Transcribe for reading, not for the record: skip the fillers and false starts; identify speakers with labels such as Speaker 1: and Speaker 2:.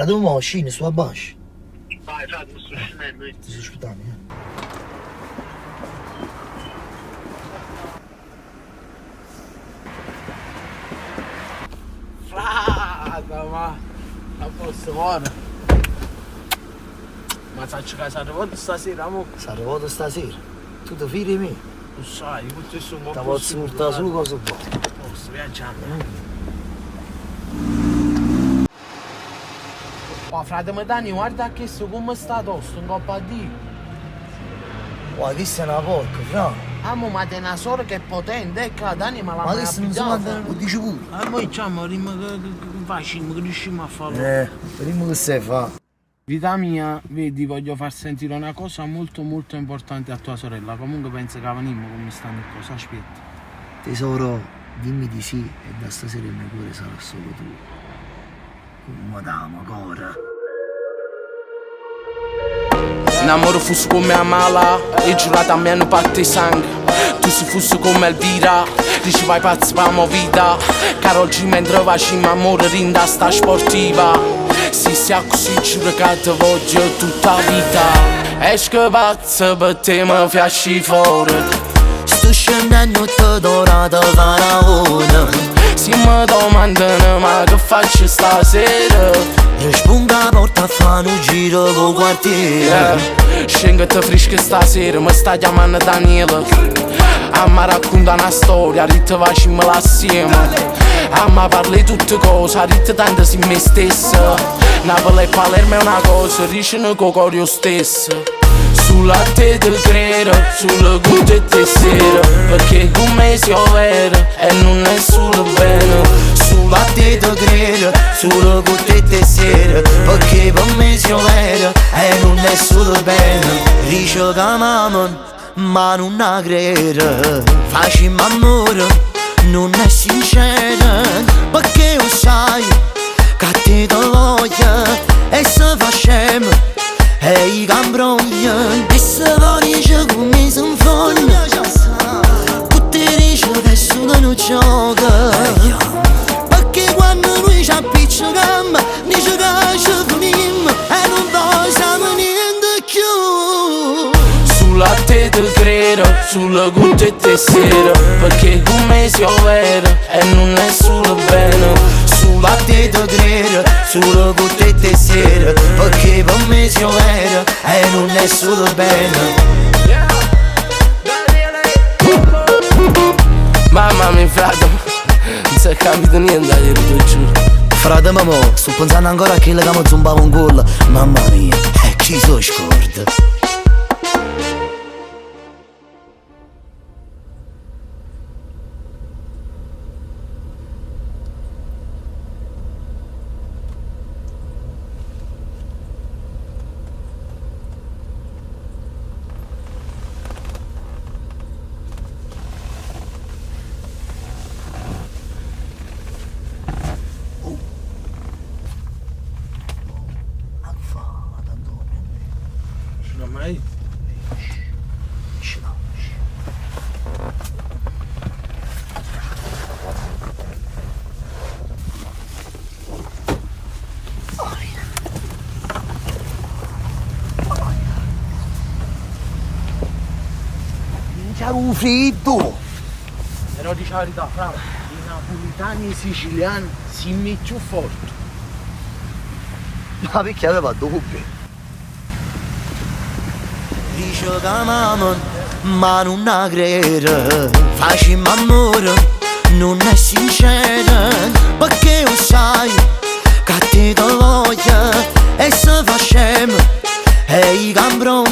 Speaker 1: Frate, mo scende su a bacio.
Speaker 2: Vai, frate, mi sto scendendo.
Speaker 1: Ti sto aspettando,
Speaker 2: Frate, ma a posto, ora. Ma faccio casa arrivato stasera, mo?
Speaker 1: sei arrivato stasera. Tu ti fidi di me?
Speaker 2: Lo sai, questo è un po'
Speaker 1: Ti posso portare su cosa vuoi.
Speaker 2: Posso, viaggiando. Oh, frate Dani, guarda che sto come sta tosto, un coppa di.
Speaker 1: Guarda, questa è una porca, fra.
Speaker 2: Amo, ma te una sorella che è potente, ecco, Dani, ma la
Speaker 1: Ma adesso non si manda, lo dici pure.
Speaker 2: Poi diciamo, che facciamo, che riusciamo a farlo.
Speaker 1: Vediamo che sei fa.
Speaker 2: Vita mia, vedi, voglio far sentire una cosa molto molto importante a tua sorella. Comunque penso che venimmo come stanno le cose, aspetta.
Speaker 1: Tesoro, dimmi di sì e da stasera il mio cuore sarà solo tuo. Madama, cora.
Speaker 2: Namoro fosse come a mala e giurato a me hanno parte sangue. Tu si fosse come Elvira, dici vai pazzo per la vita. Che oggi mentre facciamo amore rinda sta sportiva. Se sia così giuro che ti voglio tutta la vita. Esco pazzo per te mi fiasci fuori.
Speaker 1: Sto scendendo te dorata faraone.
Speaker 2: Si mi domandano ma che faccio stasera.
Speaker 1: Rispondo a porta a fare un giro col quartiere.
Speaker 2: Scengo te fresca stasera, mi sta chiamando Daniela. Amma racconta una storia, ritta facciamola assieme. Amma parli tutte cose, ritta tanto si me stessa. Napoli e Palermo è una cosa, riescono con corio stesso. Sulla te ti credo, sulla gutta te sera. Perché con me si vera e non è solo bene.
Speaker 1: Sulla te ti credo, sulla gutta te sera. Perché per me si vera e non è solo bene. Dice che amamo, ma non la credo. Facciamo amore, non è sincero. Perché lo sai, che te ti voglio e se facciamo. E i cambrogli e se dice come si infogna. Tutti dice che solo non gioca. Perché quando lui ci appiccica dice che ci finimmo e non possiamo niente più.
Speaker 2: Sulla te ti credo, sulla gutta e te sera. Perché con me si vera e non è solo bene.
Speaker 1: Sulla te ti credo, sulla gutta e te sera. Perché per me si vera e non è solo bene.
Speaker 2: Mamma mia frate, non si è capito niente ieri, ti giuro.
Speaker 1: Frate mamma, sto pensando ancora a che legamo zumbavo un gol. Mamma mia, chi so scorda.
Speaker 2: Non mai?
Speaker 1: C'era un freddo.
Speaker 2: Però dice la verità, fra, i napolitani e i siciliani si mettono più forti.
Speaker 1: Ma perché aveva dubbio? Dice che amamo, ma non la credo. Facciamo amore, non è sincero. Perché lo sai, che te ti voglio e se facciamo e i cambroni